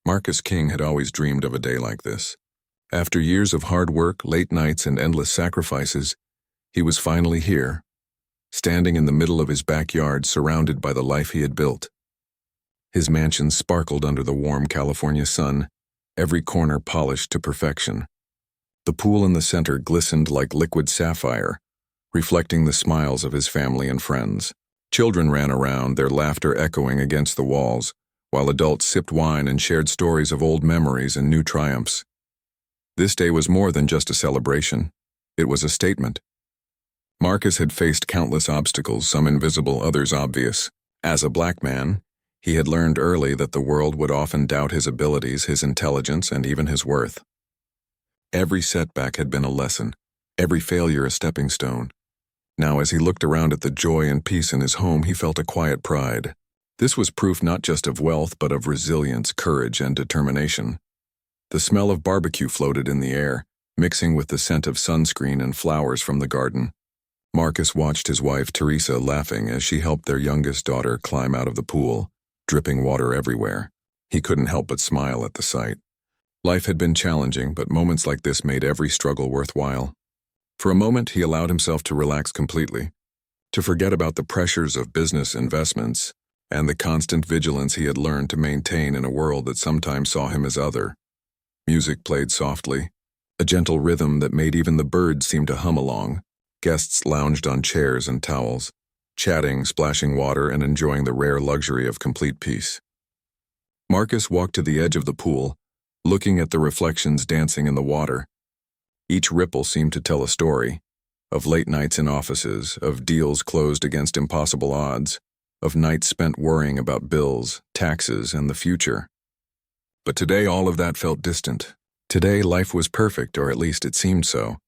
Marcus King had always dreamed of a day like this. After years of hard work, late nights, and endless sacrifices, he was finally here, standing in the middle of his backyard surrounded by the life he had built. His mansion sparkled under the warm California sun, every corner polished to perfection. The pool in the center glistened like liquid sapphire, reflecting the smiles of his family and friends. Children ran around, their laughter echoing against the walls, while adults sipped wine and shared stories of old memories and new triumphs. This day was more than just a celebration. It was a statement. Marcus had faced countless obstacles, some invisible, others obvious. As a black man, he had learned early that the world would often doubt his abilities, his intelligence, and even his worth. Every setback had been a lesson, every failure a stepping stone. Now, as he looked around at the joy and peace in his home, he felt a quiet pride. This was proof not just of wealth, but of resilience, courage, and determination. The smell of barbecue floated in the air, mixing with the scent of sunscreen and flowers from the garden. Marcus watched his wife, Teresa, laughing as she helped their youngest daughter climb out of the pool, dripping water everywhere. He couldn't help but smile at the sight. Life had been challenging, but moments like this made every struggle worthwhile. For a moment, he allowed himself to relax completely, to forget about the pressures of business investments and the constant vigilance he had learned to maintain in a world that sometimes saw him as other. Music played softly, a gentle rhythm that made even the birds seem to hum along. Guests lounged on chairs and towels, chatting, splashing water, and enjoying the rare luxury of complete peace. Marcus walked to the edge of the pool, looking at the reflections dancing in the water. Each ripple seemed to tell a story, of late nights in offices, of deals closed against impossible odds, of nights spent worrying about bills, taxes, and the future. But today all of that felt distant. Today life was perfect, or at least it seemed so.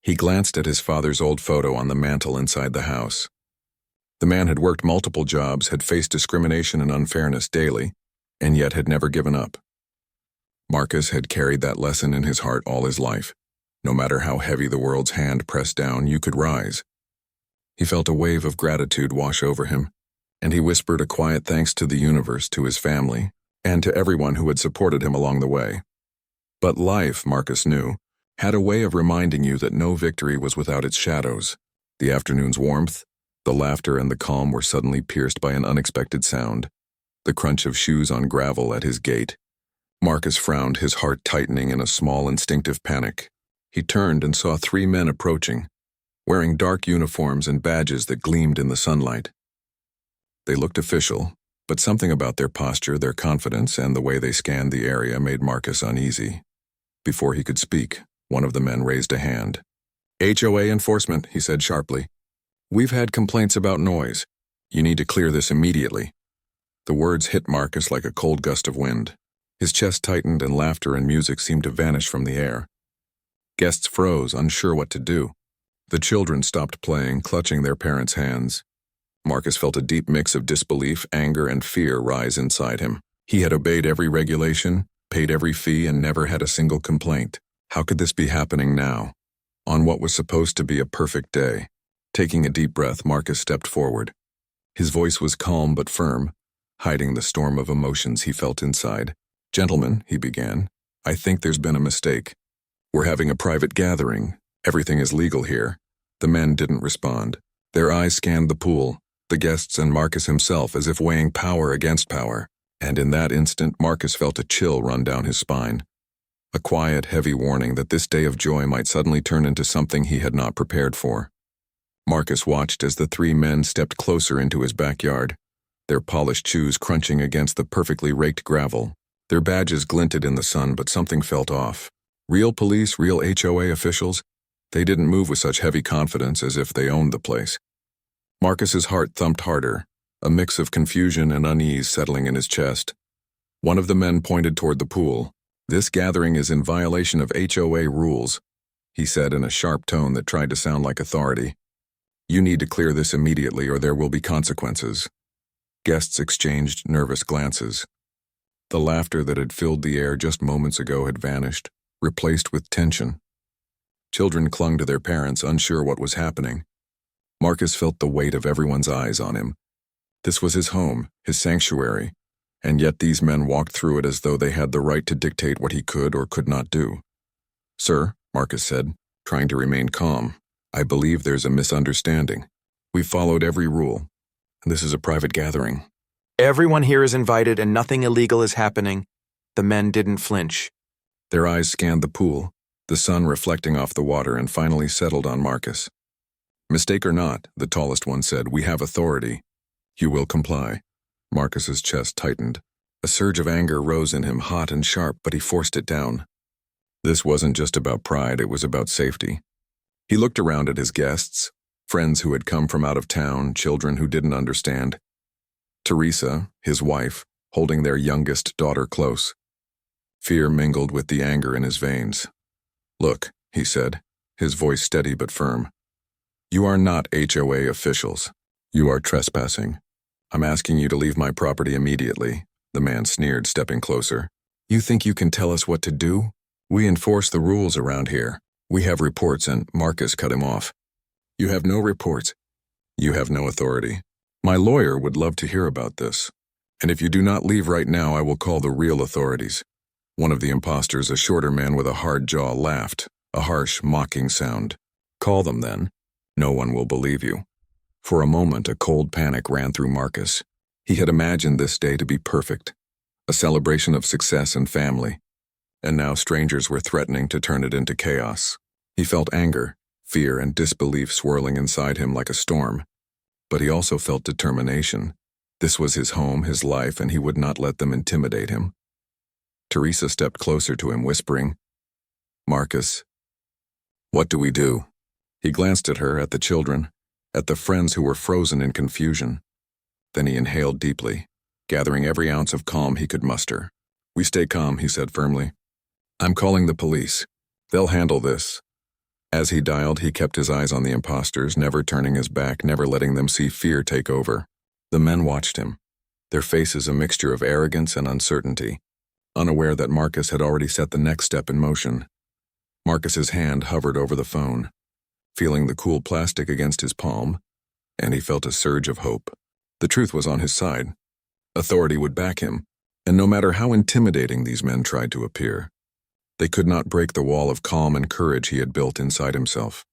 He glanced at his father's old photo on the mantel inside the house. The man had worked multiple jobs, had faced discrimination and unfairness daily, and yet had never given up. Marcus had carried that lesson in his heart all his life. No matter how heavy the world's hand pressed down, you could rise. He felt a wave of gratitude wash over him, and he whispered a quiet thanks to the universe, to his family, and to everyone who had supported him along the way. But life, Marcus knew, had a way of reminding you that no victory was without its shadows. The afternoon's warmth, the laughter, and the calm were suddenly pierced by an unexpected sound, the crunch of shoes on gravel at his gate. Marcus frowned, his heart tightening in a small instinctive panic. He turned and saw 3 men approaching, wearing dark uniforms and badges that gleamed in the sunlight. They looked official, but something about their posture, their confidence, and the way they scanned the area made Marcus uneasy. Before he could speak, one of the men raised a hand. "HOA enforcement," he said sharply. "We've had complaints about noise. You need to clear this immediately." The words hit Marcus like a cold gust of wind. His chest tightened and laughter and music seemed to vanish from the air. Guests froze, unsure what to do. The children stopped playing, clutching their parents' hands. Marcus felt a deep mix of disbelief, anger, and fear rise inside him. He had obeyed every regulation, paid every fee, and never had a single complaint. How could this be happening now, on what was supposed to be a perfect day? Taking a deep breath, Marcus stepped forward. His voice was calm but firm, hiding the storm of emotions he felt inside. "Gentlemen," he began, "I think there's been a mistake. We're having a private gathering. Everything is legal here." The men didn't respond. Their eyes scanned the pool, the guests, and Marcus himself, as if weighing power against power. And in that instant, Marcus felt a chill run down his spine. A quiet, heavy warning that this day of joy might suddenly turn into something he had not prepared for. Marcus watched as the 3 men stepped closer into his backyard, their polished shoes crunching against the perfectly raked gravel. Their badges glinted in the sun, but something felt off. Real police, real HOA officials, they didn't move with such heavy confidence as if they owned the place. Marcus's heart thumped harder, a mix of confusion and unease settling in his chest. One of the men pointed toward the pool. "This gathering is in violation of HOA rules," he said in a sharp tone that tried to sound like authority. "You need to clear this immediately or there will be consequences." Guests exchanged nervous glances. The laughter that had filled the air just moments ago had vanished, replaced with tension. Children clung to their parents, unsure what was happening. Marcus felt the weight of everyone's eyes on him. This was his home, his sanctuary, And yet these men walked through it as though they had the right to dictate what he could or could not do. "Sir," Marcus said, trying to remain calm, "I believe there's a misunderstanding. We've followed every rule. This is a private gathering." "Everyone here is invited and nothing illegal is happening." The men didn't flinch. Their eyes scanned the pool, the sun reflecting off the water, and finally settled on Marcus. "Mistake or not," the tallest one said, "we have authority. You will comply." Marcus's chest tightened. A surge of anger rose in him, hot and sharp, but he forced it down. This wasn't just about pride, it was about safety. He looked around at his guests, friends who had come from out of town, children who didn't understand. Teresa, his wife, holding their youngest daughter close. Fear mingled with the anger in his veins. "Look," he said, his voice steady but firm. "You are not HOA officials. You are trespassing. I'm asking you to leave my property immediately," the man sneered, stepping closer. "You think you can tell us what to do? We enforce the rules around here. We have reports," and Marcus cut him off. "You have no reports. You have no authority. My lawyer would love to hear about this. And if you do not leave right now, I will call the real authorities." One of the impostors, a shorter man with a hard jaw, laughed, a harsh, mocking sound. "Call them then. No one will believe you." For a moment, a cold panic ran through Marcus. He had imagined this day to be perfect, a celebration of success and family. And now strangers were threatening to turn it into chaos. He felt anger, fear, and disbelief swirling inside him like a storm. But he also felt determination. This was his home, his life, and he would not let them intimidate him. Teresa stepped closer to him, whispering, "Marcus, what do we do?" He glanced at her, at the children, at the friends who were frozen in confusion. Then he inhaled deeply, gathering every ounce of calm he could muster. "We stay calm," he said firmly. "I'm calling the police. They'll handle this." As he dialed, he kept his eyes on the imposters, never turning his back, never letting them see fear take over. The men watched him, their faces a mixture of arrogance and uncertainty, unaware that Marcus had already set the next step in motion. Marcus's hand hovered over the phone, feeling the cool plastic against his palm, and he felt a surge of hope. The truth was on his side. Authority would back him, and no matter how intimidating these men tried to appear, they could not break the wall of calm and courage he had built inside himself.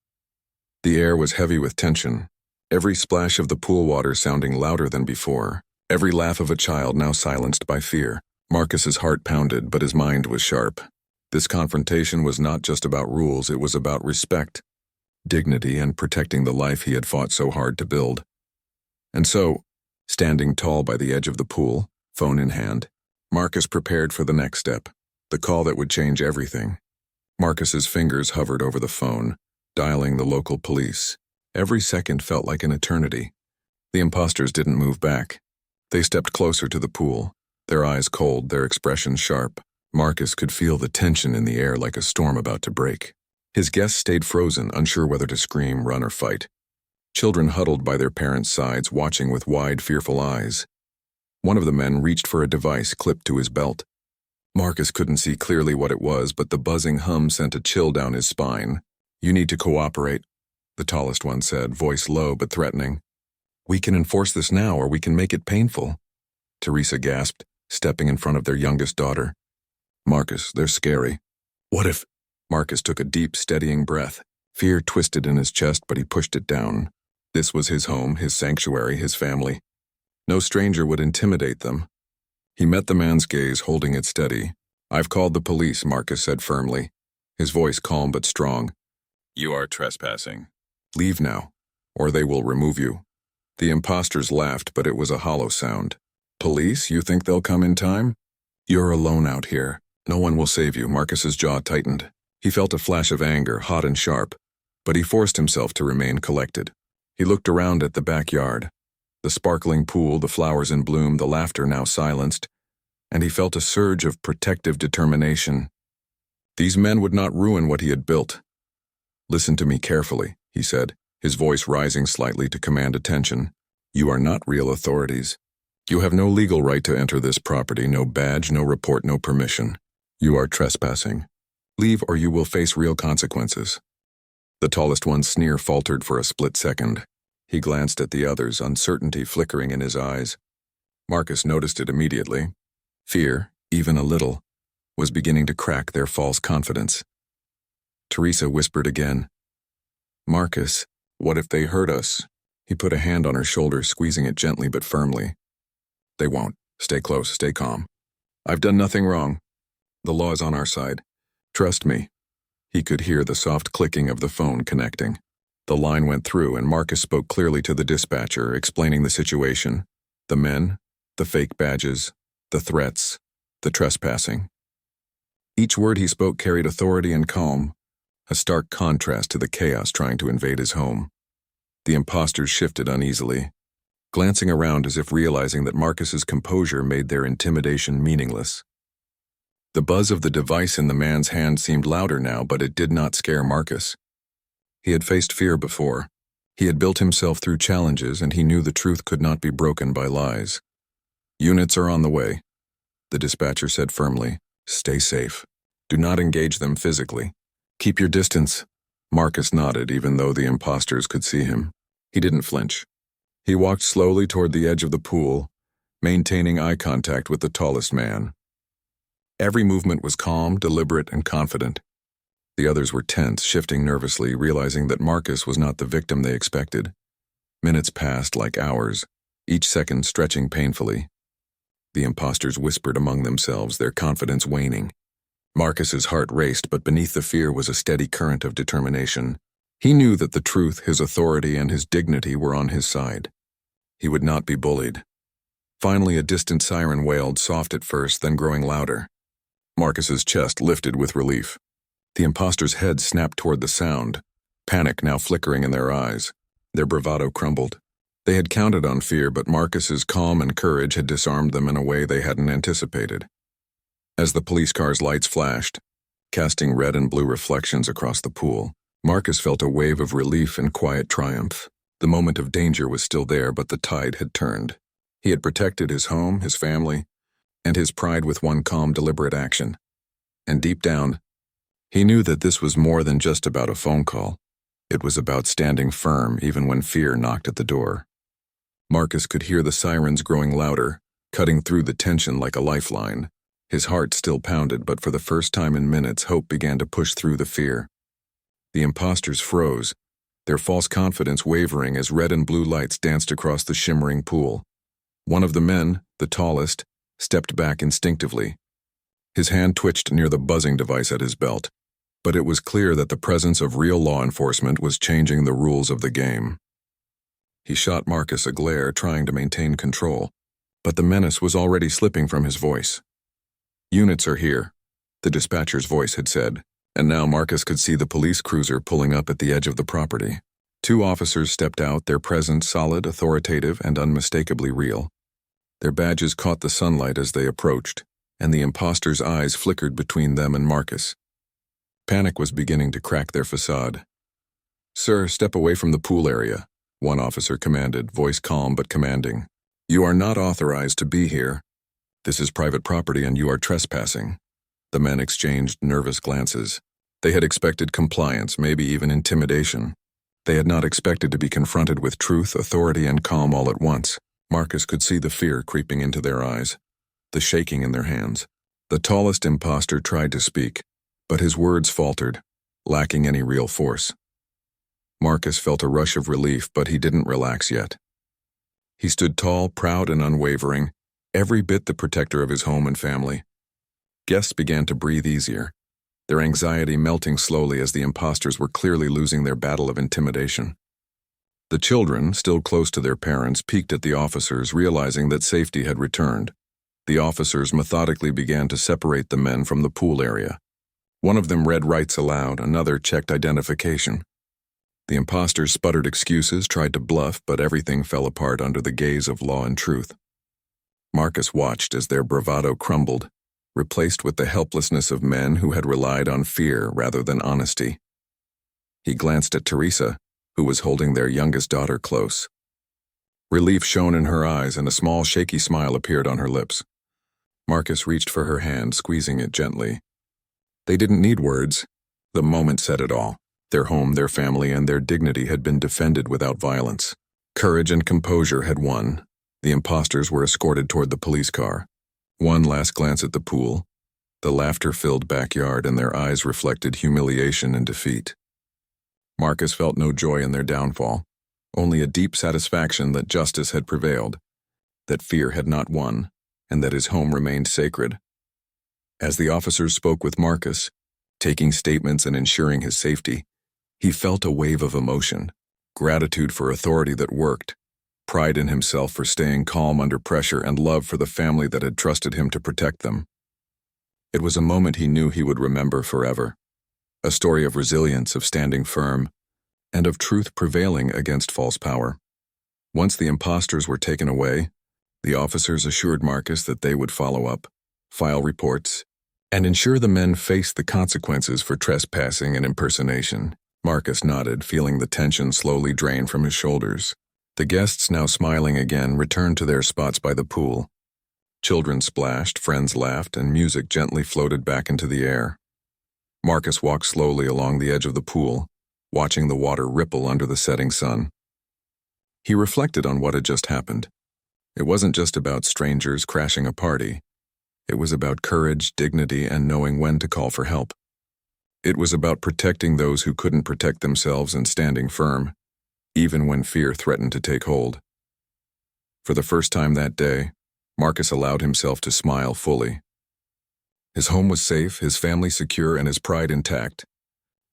The air was heavy with tension, every splash of the pool water sounding louder than before, every laugh of a child now silenced by fear. Marcus's heart pounded, but his mind was sharp. This confrontation was not just about rules, it was about respect, dignity, and protecting the life he had fought so hard to build. And so, standing tall by the edge of the pool, phone in hand, Marcus prepared for the next step, the call that would change everything. Marcus's fingers hovered over the phone, dialing the local police. Every second felt like an eternity. The imposters didn't move back. They stepped closer to the pool, their eyes cold, their expressions sharp. Marcus could feel the tension in the air like a storm about to break. His guests stayed frozen, unsure whether to scream, run, or fight. Children huddled by their parents' sides, watching with wide, fearful eyes. One of the men reached for a device clipped to his belt. Marcus couldn't see clearly what it was, but the buzzing hum sent a chill down his spine. "You need to cooperate," the tallest one said, voice low but threatening. "We can enforce this now, or we can make it painful," Teresa gasped, stepping in front of their youngest daughter. "Marcus, they're scary." "What if—" Marcus took a deep, steadying breath. Fear twisted in his chest, but he pushed it down. This was his home, his sanctuary, his family. No stranger would intimidate them. He met the man's gaze, holding it steady. "I've called the police," Marcus said firmly, his voice calm but strong. "You are trespassing. Leave now, or they will remove you." The imposters laughed, but it was a hollow sound. "Police? You think they'll come in time? You're alone out here. No one will save you." Marcus's jaw tightened. He felt a flash of anger, hot and sharp, but he forced himself to remain collected. He looked around at the backyard, the sparkling pool, the flowers in bloom, the laughter now silenced, and he felt a surge of protective determination. These men would not ruin what he had built. "Listen to me carefully," he said, his voice rising slightly to command attention. "You are not real authorities. You have no legal right to enter this property, no badge, no report, no permission. You are trespassing. Leave or you will face real consequences." The tallest one's sneer faltered for a split second. He glanced at the others, uncertainty flickering in his eyes. Marcus noticed it immediately. Fear, even a little, was beginning to crack their false confidence. Teresa whispered again, "Marcus, what if they hurt us?" He put a hand on her shoulder, squeezing it gently but firmly. "They won't. Stay close, stay calm. I've done nothing wrong. The law is on our side. Trust me." He could hear the soft clicking of the phone connecting. The line went through and Marcus spoke clearly to the dispatcher, explaining the situation. The men, the fake badges, the threats, the trespassing. Each word he spoke carried authority and calm, a stark contrast to the chaos trying to invade his home. The imposters shifted uneasily, glancing around as if realizing that Marcus's composure made their intimidation meaningless. The buzz of the device in the man's hand seemed louder now, but it did not scare Marcus. He had faced fear before. He had built himself through challenges, and he knew the truth could not be broken by lies. "Units are on the way," the dispatcher said firmly. "Stay safe. Do not engage them physically. Keep your distance." Marcus nodded, even though the imposters could see him. He didn't flinch. He walked slowly toward the edge of the pool, maintaining eye contact with the tallest man. Every movement was calm, deliberate, and confident. The others were tense, shifting nervously, realizing that Marcus was not the victim they expected. Minutes passed like hours, each second stretching painfully. The imposters whispered among themselves, their confidence waning. Marcus's heart raced, but beneath the fear was a steady current of determination. He knew that the truth, his authority, and his dignity were on his side. He would not be bullied. Finally, a distant siren wailed, soft at first, then growing louder. Marcus's chest lifted with relief. The imposters' heads snapped toward the sound, panic now flickering in their eyes. Their bravado crumbled. They had counted on fear, but Marcus's calm and courage had disarmed them in a way they hadn't anticipated. As the police car's lights flashed, casting red and blue reflections across the pool, Marcus felt a wave of relief and quiet triumph. The moment of danger was still there, but the tide had turned. He had protected his home, his family, and his pride with one calm, deliberate action. And deep down, he knew that this was more than just about a phone call. It was about standing firm even when fear knocked at the door. Marcus could hear the sirens growing louder, cutting through the tension like a lifeline. His heart still pounded, but for the first time in minutes, hope began to push through the fear. The imposters froze, their false confidence wavering as red and blue lights danced across the shimmering pool. One of the men, the tallest, stepped back instinctively. His hand twitched near the buzzing device at his belt, but it was clear that the presence of real law enforcement was changing the rules of the game. He shot Marcus a glare, trying to maintain control, but the menace was already slipping from his voice. "Units are here," the dispatcher's voice had said, and now Marcus could see the police cruiser pulling up at the edge of the property. Two officers stepped out, their presence solid, authoritative, and unmistakably real. Their badges caught the sunlight as they approached, and the imposters' eyes flickered between them and Marcus. Panic was beginning to crack their facade. "Sir, step away from the pool area," one officer commanded, voice calm but commanding. "You are not authorized to be here. This is private property and you are trespassing." The men exchanged nervous glances. They had expected compliance, maybe even intimidation. They had not expected to be confronted with truth, authority, and calm all at once. Marcus could see the fear creeping into their eyes, the shaking in their hands. The tallest imposter tried to speak, but his words faltered, lacking any real force. Marcus felt a rush of relief, but he didn't relax yet. He stood tall, proud, and unwavering, every bit the protector of his home and family. Guests began to breathe easier, their anxiety melting slowly as the imposters were clearly losing their battle of intimidation. The children, still close to their parents, peeked at the officers, realizing that safety had returned. The officers methodically began to separate the men from the pool area. One of them read rights aloud, another checked identification. The imposters sputtered excuses, tried to bluff, but everything fell apart under the gaze of law and truth. Marcus watched as their bravado crumbled, replaced with the helplessness of men who had relied on fear rather than honesty. He glanced at Teresa, who was holding their youngest daughter close. Relief shone in her eyes and a small shaky smile appeared on her lips. Marcus reached for her hand, squeezing it gently. They didn't need words. The moment said it all. Their home, their family, and their dignity had been defended without violence. Courage and composure had won. The imposters were escorted toward the police car. One last glance at the pool, the laughter-filled backyard, and their eyes reflected humiliation and defeat. Marcus felt no joy in their downfall, only a deep satisfaction that justice had prevailed, that fear had not won, and that his home remained sacred. As the officers spoke with Marcus, taking statements and ensuring his safety, he felt a wave of emotion, gratitude for authority that worked, pride in himself for staying calm under pressure, and love for the family that had trusted him to protect them. It was a moment he knew he would remember forever, a story of resilience, of standing firm, and of truth prevailing against false power. Once the impostors were taken away, the officers assured Marcus that they would follow up, file reports, and ensure the men faced the consequences for trespassing and impersonation. Marcus nodded, feeling the tension slowly drain from his shoulders. The guests, now smiling again, returned to their spots by the pool. Children splashed, friends laughed, and music gently floated back into the air. Marcus walked slowly along the edge of the pool, watching the water ripple under the setting sun. He reflected on what had just happened. It wasn't just about strangers crashing a party. It was about courage, dignity, and knowing when to call for help. It was about protecting those who couldn't protect themselves and standing firm, even when fear threatened to take hold. For the first time that day, Marcus allowed himself to smile fully. His home was safe, his family secure, and his pride intact.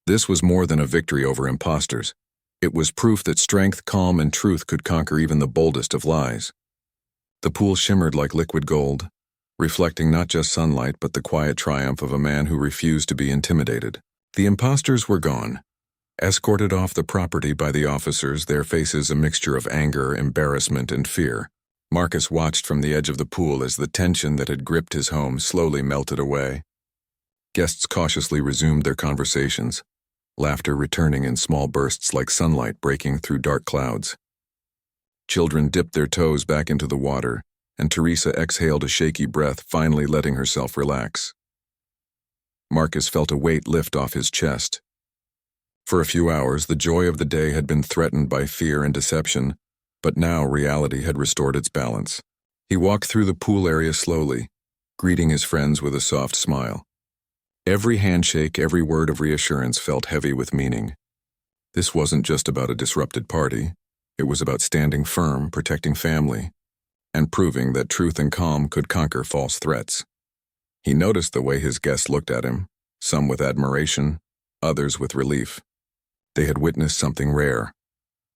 This was more than a victory over imposters. It was proof that strength, calm, and truth could conquer even the boldest of lies. The pool shimmered like liquid gold, reflecting not just sunlight but the quiet triumph of a man who refused to be intimidated. The imposters were gone, escorted off the property by the officers, their faces a mixture of anger, embarrassment, and fear. Marcus watched from the edge of the pool as the tension that had gripped his home slowly melted away. Guests cautiously resumed their conversations, laughter returning in small bursts like sunlight breaking through dark clouds. Children dipped their toes back into the water, and Teresa exhaled a shaky breath, finally letting herself relax. Marcus felt a weight lift off his chest. For a few hours, the joy of the day had been threatened by fear and deception, but now reality had restored its balance. He walked through the pool area slowly, greeting his friends with a soft smile. Every handshake, every word of reassurance felt heavy with meaning. This wasn't just about a disrupted party. It was about standing firm, protecting family, and proving that truth and calm could conquer false threats. He noticed the way his guests looked at him, some with admiration, others with relief. They had witnessed something rare,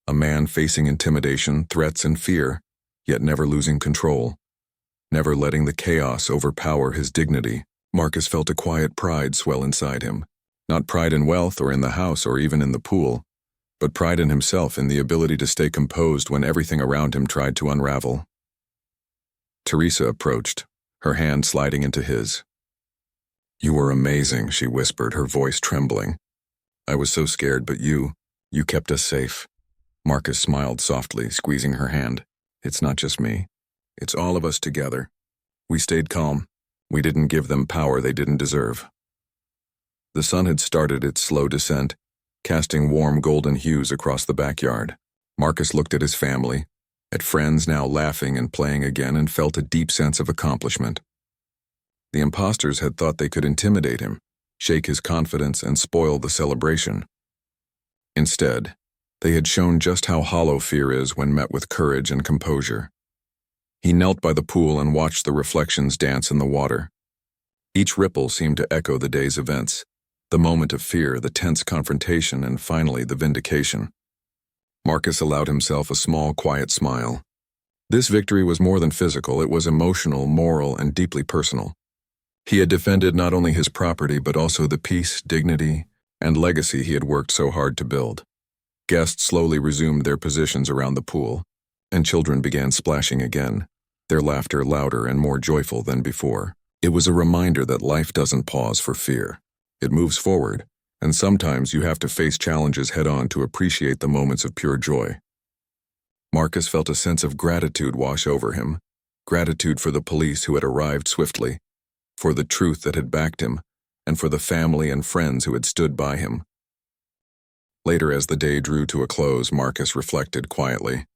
a man facing intimidation, threats, and fear, yet never losing control, never letting the chaos overpower his dignity. Marcus felt a quiet pride swell inside him, not pride in wealth or in the house or even in the pool, but pride in himself, in the ability to stay composed when everything around him tried to unravel. Teresa approached, her hand sliding into his. "You were amazing," she whispered, her voice trembling. "I was so scared, but you kept us safe." Marcus smiled softly, squeezing her hand. "It's not just me. It's all of us together. We stayed calm. We didn't give them power they didn't deserve." The sun had started its slow descent, casting warm golden hues across the backyard. Marcus looked at his family, at friends now laughing and playing again, and felt a deep sense of accomplishment. The imposters had thought they could intimidate him, shake his confidence, and spoil the celebration. Instead, they had shown just how hollow fear is when met with courage and composure. He knelt by the pool and watched the reflections dance in the water. Each ripple seemed to echo the day's events, the moment of fear, the tense confrontation, and finally the vindication. Marcus allowed himself a small, quiet smile. This victory was more than physical, it was emotional, moral, and deeply personal. He had defended not only his property but also the peace, dignity, and legacy he had worked so hard to build. Guests slowly resumed their positions around the pool, and children began splashing again, their laughter louder and more joyful than before. It was a reminder that life doesn't pause for fear. It moves forward, and sometimes you have to face challenges head-on to appreciate the moments of pure joy. Marcus felt a sense of gratitude wash over him, gratitude for the police who had arrived swiftly, for the truth that had backed him, and for the family and friends who had stood by him. Later, as the day drew to a close, Marcus reflected quietly.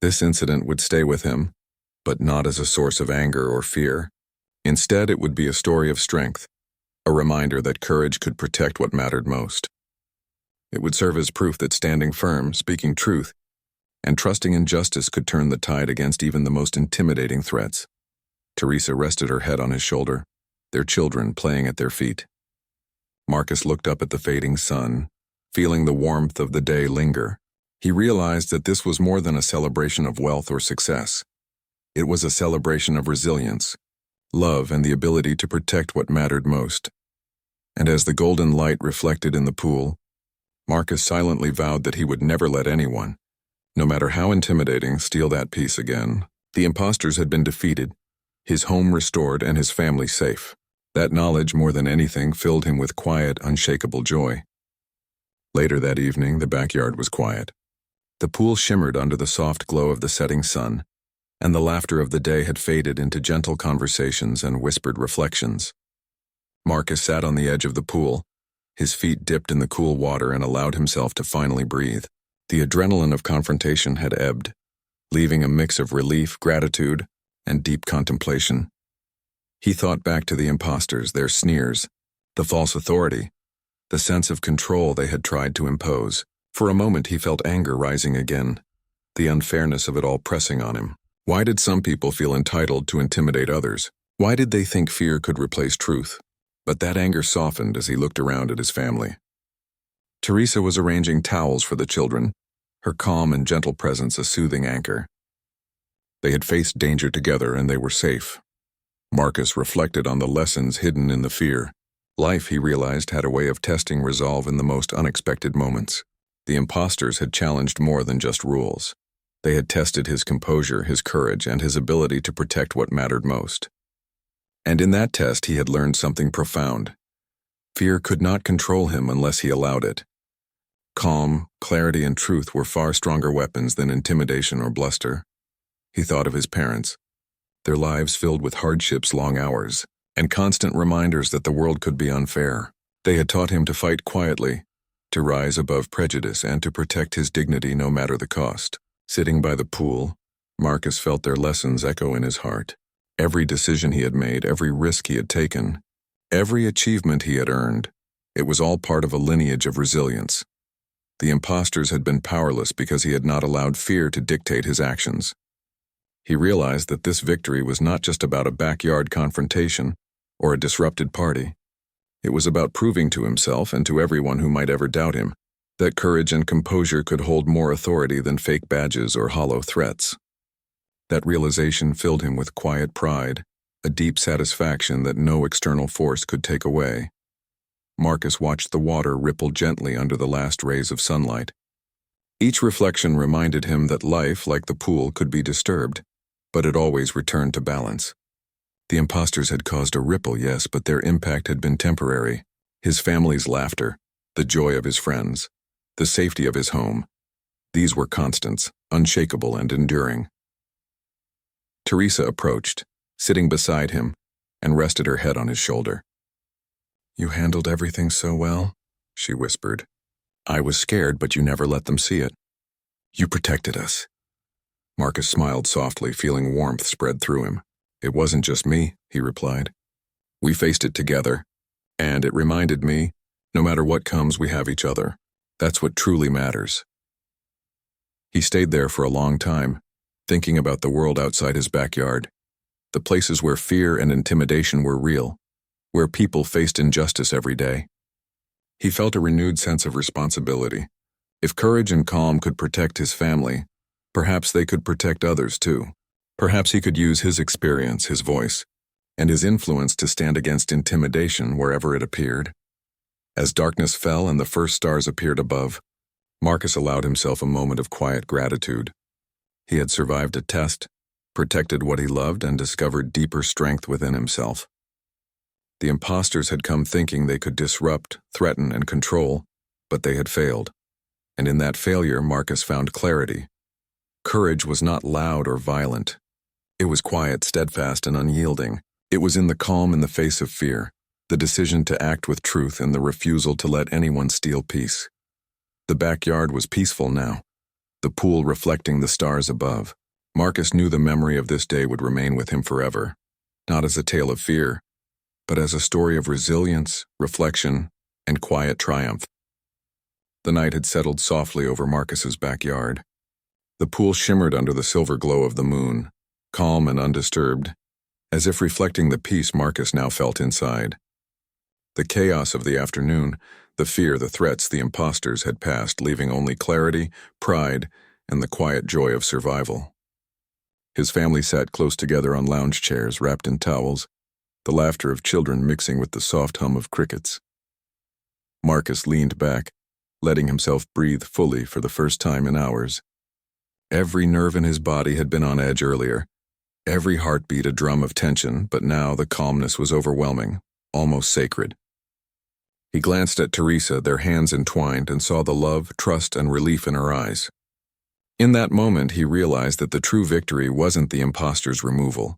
This incident would stay with him, but not as a source of anger or fear, Instead, it would be a story of strength, a reminder that courage could protect what mattered most. It would serve as proof that standing firm, speaking truth, and trusting in justice could turn the tide against even the most intimidating threats. Teresa rested her head on his shoulder, their children playing at their feet. Marcus looked up at the fading sun, feeling the warmth of the day linger. He realized that this was more than a celebration of wealth or success. It was a celebration of resilience, love, and the ability to protect what mattered most. And as the golden light reflected in the pool, Marcus silently vowed that he would never let anyone, no matter how intimidating, steal that peace again. The impostors had been defeated, his home restored, and his family safe. That knowledge, more than anything, filled him with quiet, unshakable joy. Later that evening, the backyard was quiet. The pool shimmered under the soft glow of the setting sun, and the laughter of the day had faded into gentle conversations and whispered reflections. Marcus sat on the edge of the pool, his feet dipped in the cool water, and allowed himself to finally breathe. The adrenaline of confrontation had ebbed, leaving a mix of relief, gratitude, and deep contemplation. He thought back to the impostors, their sneers, the false authority, the sense of control they had tried to impose. For a moment he felt anger rising again, the unfairness of it all pressing on him. Why did some people feel entitled to intimidate others? Why did they think fear could replace truth? But that anger softened as he looked around at his family. Teresa was arranging towels for the children, her calm and gentle presence a soothing anchor. They had faced danger together and they were safe. Marcus reflected on the lessons hidden in the fear. Life, he realized, had a way of testing resolve in the most unexpected moments. The impostors had challenged more than just rules. They had tested his composure, his courage, and his ability to protect what mattered most. And in that test, he had learned something profound. Fear could not control him unless he allowed it. Calm, clarity, and truth were far stronger weapons than intimidation or bluster. He thought of his parents, their lives filled with hardships, long hours, and constant reminders that the world could be unfair. They had taught him to fight quietly, to rise above prejudice, and to protect his dignity no matter the cost. Sitting by the pool, Marcus felt their lessons echo in his heart. Every decision he had made, every risk he had taken, every achievement he had earned, it was all part of a lineage of resilience. The impostors had been powerless because he had not allowed fear to dictate his actions. He realized that this victory was not just about a backyard confrontation or a disrupted party. It was about proving to himself and to everyone who might ever doubt him that courage and composure could hold more authority than fake badges or hollow threats. That realization filled him with quiet pride, a deep satisfaction that no external force could take away. Marcus watched the water ripple gently under the last rays of sunlight. Each reflection reminded him that life, like the pool, could be disturbed, but it always returned to balance. The impostors had caused a ripple, yes, but their impact had been temporary. His family's laughter, the joy of his friends, the safety of his home, these were constants, unshakable and enduring. Teresa approached, sitting beside him, and rested her head on his shoulder. "You handled everything so well," she whispered. "I was scared, but you never let them see it. You protected us." Marcus smiled softly, feeling warmth spread through him. "It wasn't just me," he replied. "We faced it together, and it reminded me, no matter what comes, we have each other. That's what truly matters." He stayed there for a long time, thinking about the world outside his backyard, the places where fear and intimidation were real, where people faced injustice every day. He felt a renewed sense of responsibility. If courage and calm could protect his family, perhaps they could protect others too. Perhaps he could use his experience, his voice, and his influence to stand against intimidation wherever it appeared. As darkness fell and the first stars appeared above, Marcus allowed himself a moment of quiet gratitude. He had survived a test, protected what he loved, and discovered deeper strength within himself. The impostors had come thinking they could disrupt, threaten, and control, but they had failed. And in that failure, Marcus found clarity. Courage was not loud or violent. It was quiet, steadfast, and unyielding. It was in the calm in the face of fear, the decision to act with truth, and the refusal to let anyone steal peace. The backyard was peaceful now, the pool reflecting the stars above. Marcus knew the memory of this day would remain with him forever. not as a tale of fear, but as a story of resilience, reflection, and quiet triumph. The night had settled softly over Marcus's backyard. The pool shimmered under the silver glow of the moon, calm and undisturbed, as if reflecting the peace Marcus now felt inside. The chaos of the afternoon, the fear, the threats, the impostors had passed, leaving only clarity, pride, and the quiet joy of survival. His family sat close together on lounge chairs, wrapped in towels, the laughter of children mixing with the soft hum of crickets. Marcus leaned back, letting himself breathe fully for the first time in hours. Every nerve in his body had been on edge earlier, every heartbeat a drum of tension, but now the calmness was overwhelming, almost sacred. He glanced at Teresa, their hands entwined, and saw the love, trust, and relief in her eyes. In that moment, he realized that the true victory wasn't the impostor's removal.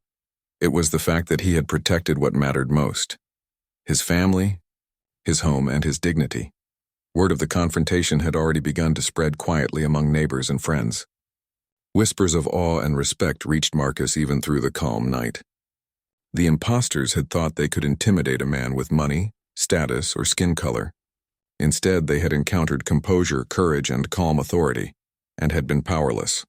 It was the fact that he had protected what mattered most: his family, his home, and his dignity. Word of the confrontation had already begun to spread quietly among neighbors and friends. Whispers of awe and respect reached Marcus even through the calm night. The impostors had thought they could intimidate a man with money, status, or skin color. Instead, they had encountered composure, courage, and calm authority, and had been powerless.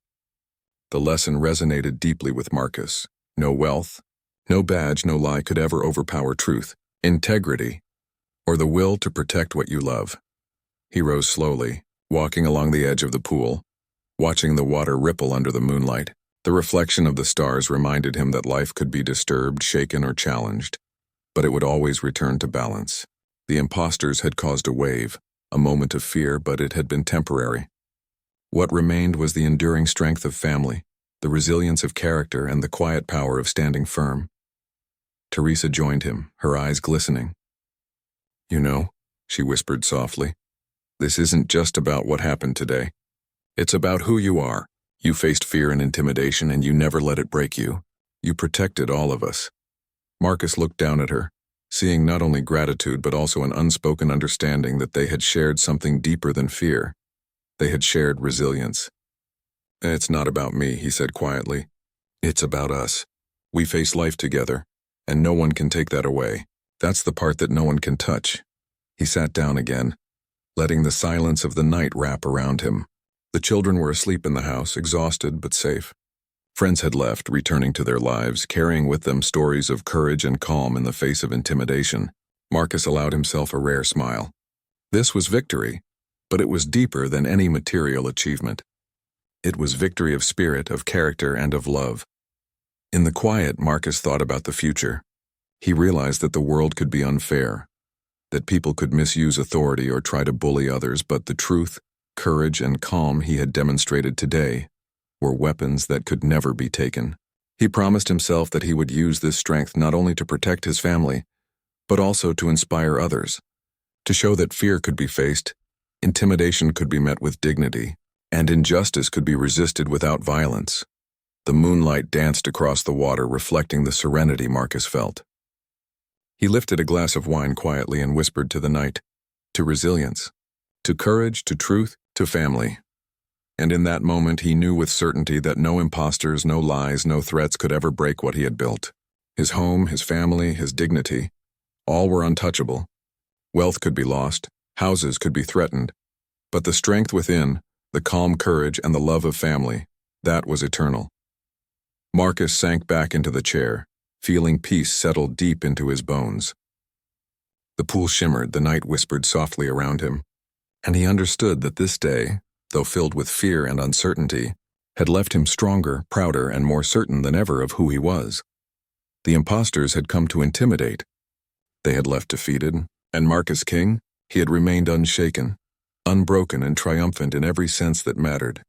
The lesson resonated deeply with Marcus. No wealth, no badge, no lie could ever overpower truth, integrity, or the will to protect what you love. He rose slowly, walking along the edge of the pool, watching the water ripple under the moonlight. The reflection of the stars reminded him that life could be disturbed, shaken, or challenged, but it would always return to balance. The impostors had caused a wave, a moment of fear, but it had been temporary. What remained was the enduring strength of family, the resilience of character, and the quiet power of standing firm. Teresa joined him, her eyes glistening. "You know," she whispered softly, "this isn't just about what happened today. It's about who you are. You faced fear and intimidation, and you never let it break you. You protected all of us." Marcus looked down at her, seeing not only gratitude but also an unspoken understanding that they had shared something deeper than fear. They had shared resilience. "It's not about me," he said quietly. "It's about us. We face life together, and no one can take that away. That's the part that no one can touch." He sat down again, letting the silence of the night wrap around him. The children were asleep in the house, exhausted but safe. Friends had left, returning to their lives, carrying with them stories of courage and calm in the face of intimidation. Marcus allowed himself a rare smile. This was victory, but it was deeper than any material achievement. It was victory of spirit, of character, and of love. In the quiet, Marcus thought about the future. He realized that the world could be unfair, that people could misuse authority or try to bully others, but the truth, courage, and calm he had demonstrated today were weapons that could never be taken. He promised himself that he would use this strength not only to protect his family, but also to inspire others, to show that fear could be faced, intimidation could be met with dignity, and injustice could be resisted without violence. The moonlight danced across the water, reflecting the serenity Marcus felt. He lifted a glass of wine quietly and whispered to the night, to resilience, to courage, to truth, to family. And in that moment he knew with certainty that no impostors, no lies, no threats could ever break what he had built. His home, his family, his dignity, all were untouchable. Wealth could be lost, houses could be threatened, but the strength within, the calm courage, and the love of family, that was eternal. Marcus sank back into the chair, feeling peace settle deep into his bones. The pool shimmered, the night whispered softly around him, and he understood that this day, though filled with fear and uncertainty, had left him stronger, prouder, and more certain than ever of who he was. The impostors had come to intimidate. They had left defeated, and Marcus King, he had remained unshaken, unbroken, and triumphant in every sense that mattered.